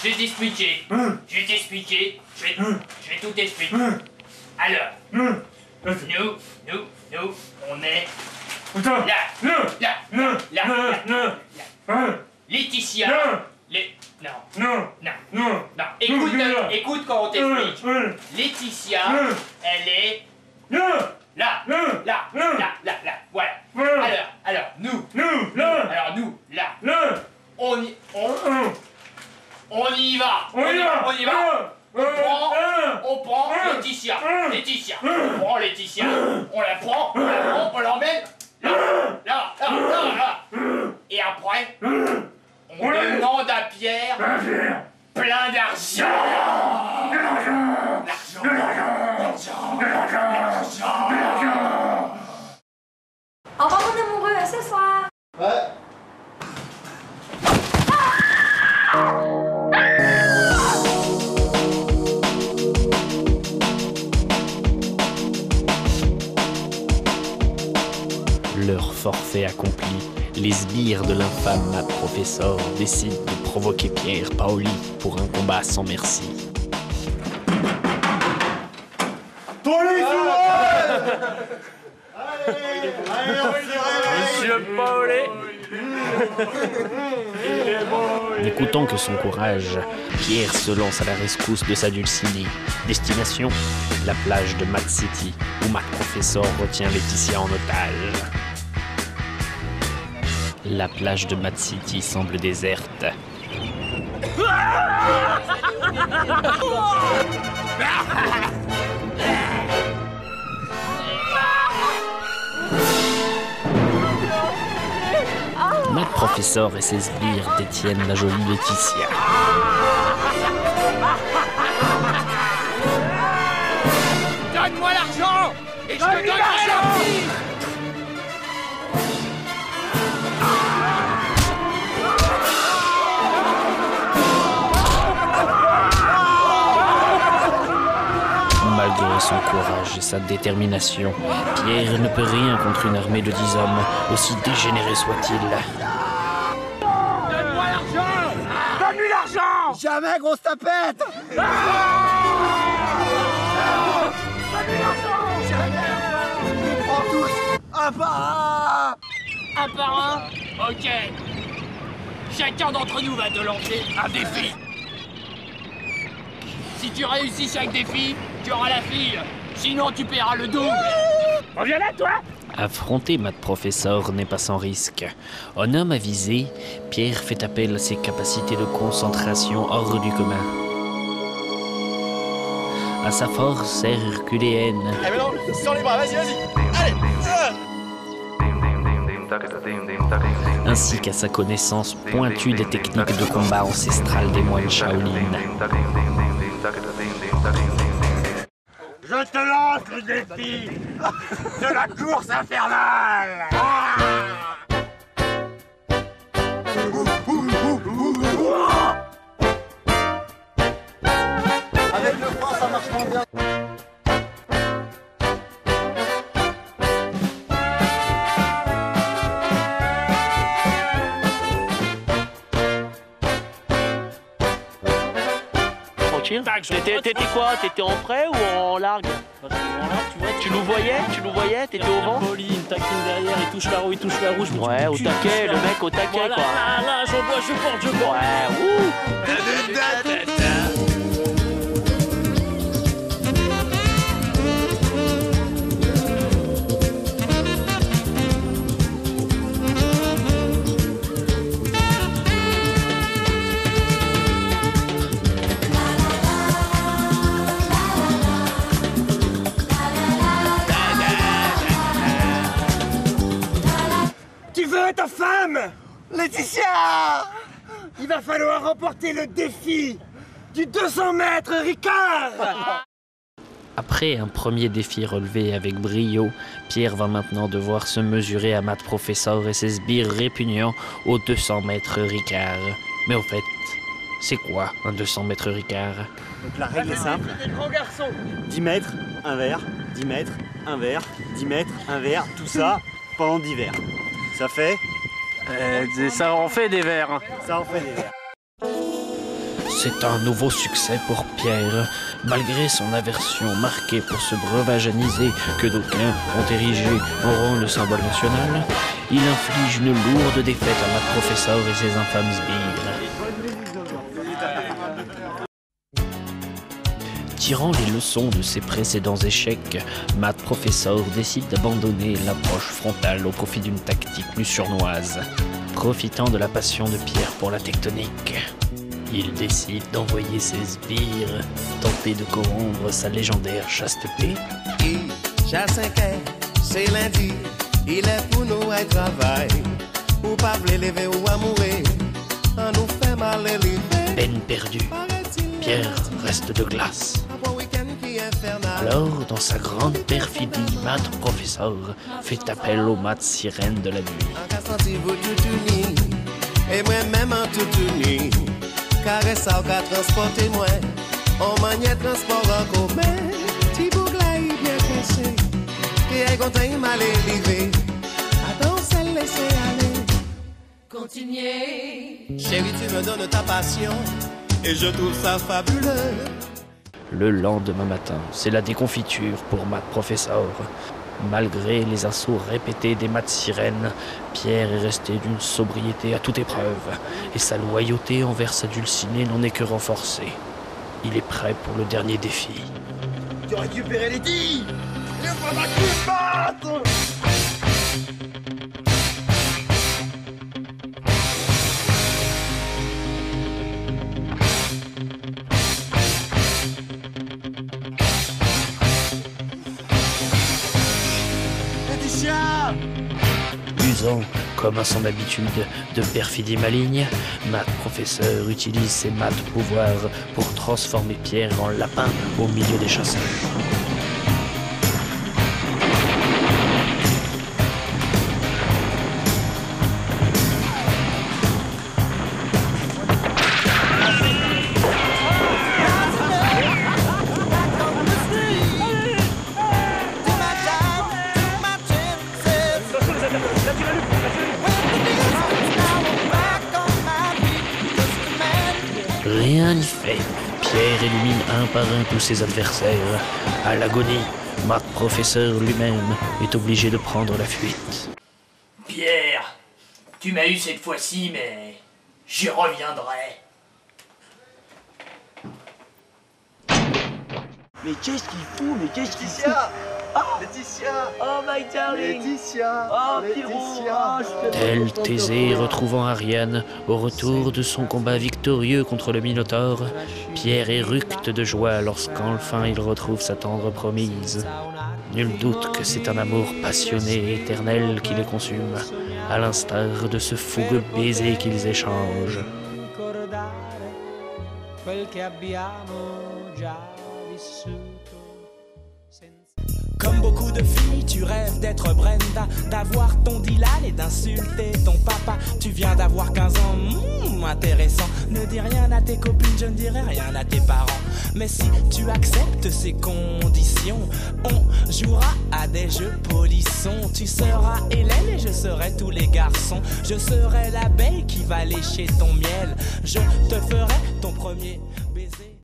Je vais t'expliquer. Je vais t'expliquer. Je vais tout expliquer. Alors, nous, on est là. Laetitia. Non. Écoute quand on t'explique. Laetitia, elle est là. Voilà. Alors, nous, là. On y va. On prend Laetitia. On prend Laetitia. On la prend, on l'emmène là. Et après, on demande à Pierre plein d'argent. Au revoir mon amoureux, à ce soir. Ouais. Leur forfait accompli, les sbires de l'infâme Matt Professor décident de provoquer Pierre Paoli pour un combat sans merci. Monsieur Paoli. N'écoutant que son courage, Pierre se lance à la rescousse de sa dulcinée. Destination, la plage de Mad City, où Matt Professor retient Laetitia en otage. La plage de Mad City semble déserte. Matt Professor et ses sbires détiennent la jolie Laetitia. Donne-moi l'argent et je te donnerai la fille. Malgré son courage et sa détermination, Pierre ne peut rien contre une armée de 10 hommes, aussi dégénérés soient-ils. Donne-moi l'argent. Donne-lui l'argent. Jamais, grosse tapette. Donne-lui l'argent. Je les prends tous. Un par un. Un par un. Ok. Chacun d'entre nous va te lancer un défi. Si tu réussis chaque défi, tu auras la fille. Sinon, tu paieras le double. Reviens là, toi. Affronter Matt Professor n'est pas sans risque. En homme avisé, Pierre fait appel à ses capacités de concentration hors du commun. À sa force herculéenne. Eh mais non, sors les bras, vas-y. Allez. Ainsi qu'à sa connaissance pointue des techniques de combat ancestrales des moines Shaolin. Je te lance le défi de la course infernale. Avec le froid, ça marche moins bien. T'étais quoi? T'étais en prêt ou en largue? Tu nous voyais? T'étais au vent? Paoli, il me taquine derrière, il touche la roue. Ouais, au taquet, le mec au taquet quoi. Là, je porte. Ouais, ouh. Tu veux ta femme, Laetitia. il va falloir remporter le défi du 200 mètres Ricard. Après un premier défi relevé avec brio, Pierre va maintenant devoir se mesurer à Matt Professor et ses sbires répugnants aux 200 mètres Ricard. Mais au fait, c'est quoi un 200 mètres Ricard? Donc la règle est simple. Des grands garçons. 10 mètres, un verre, 10 mètres, un verre, 10 mètres, un verre, tout ça pendant 10 verres. Ça fait Ça en fait des verres. Ça en fait des verres. C'est un nouveau succès pour Pierre. Malgré son aversion marquée pour ce breuvage anisé que d'aucuns ont érigé en rang le symbole national, il inflige une lourde défaite à Matt Professor et ses infâmes sbires. Tirant les leçons de ses précédents échecs, Matt Professor décide d'abandonner l'approche frontale au profit d'une tactique plus surnoise. Profitant de la passion de Pierre pour la tectonique, il décide d'envoyer ses sbires tenter de corrompre sa légendaire chasteté. Jacinthe, c'est lundi, il est pour nous à travail. Ou pas lever ou à mourir, on nous fait mal élever. Peine perdue, Pierre reste de glace. Alors, dans sa grande perfidie, Matt Professor fait appel aux maths sirènes de la nuit. Et moi-même en toute nuit, car ça a transporté moi, on maniait transport en commun. Ti bougla y bien caché, et est content il m'a élevé. Attends, c'est laisser aller. Continuez. Chérie, tu me donnes ta passion, et je trouve ça fabuleux. Le lendemain matin, c'est la déconfiture pour Matt Professor. Malgré les assauts répétés des maths sirènes, Pierre est resté d'une sobriété à toute épreuve, et sa loyauté envers sa dulcinée n'en est que renforcée. Il est prêt pour le dernier défi. Tu as récupéré les dix. Il faudra que tu battes. Usant, comme à son habitude, de perfidie maligne, Matt Professor utilise ses maths pouvoirs pour transformer Pierre en lapin au milieu des chasseurs. Rien n'y fait. Pierre élimine un par un tous ses adversaires. À l'agonie, Matt Professor lui-même est obligé de prendre la fuite. Pierre, tu m'as eu cette fois-ci, mais j'y reviendrai. Mais qu'est-ce qu'il fout? Mais qu'est-ce qu'il fout? Laetitia. Oh my darling. Laetitia. Oh Pierrot. Oh, je te Tel Thésée retrouvant Ariane au retour de son combat victorieux contre le Minotaure, Pierre éructe de joie lorsqu'enfin il retrouve sa tendre promise. Nul doute que c'est un amour passionné et éternel qui les consume, à l'instar de ce fougueux baiser qu'ils échangent. Comme beaucoup de filles, tu rêves d'être Brenda, d'avoir ton Dylan et d'insulter ton papa. Tu viens d'avoir 15 ans, intéressant. Ne dis rien à tes copines, je ne dirai rien à tes parents. Mais si tu acceptes ces conditions, on jouera à des jeux polissons. Tu seras Hélène et je serai tous les garçons. Je serai l'abeille qui va lécher ton miel. Je te ferai ton premier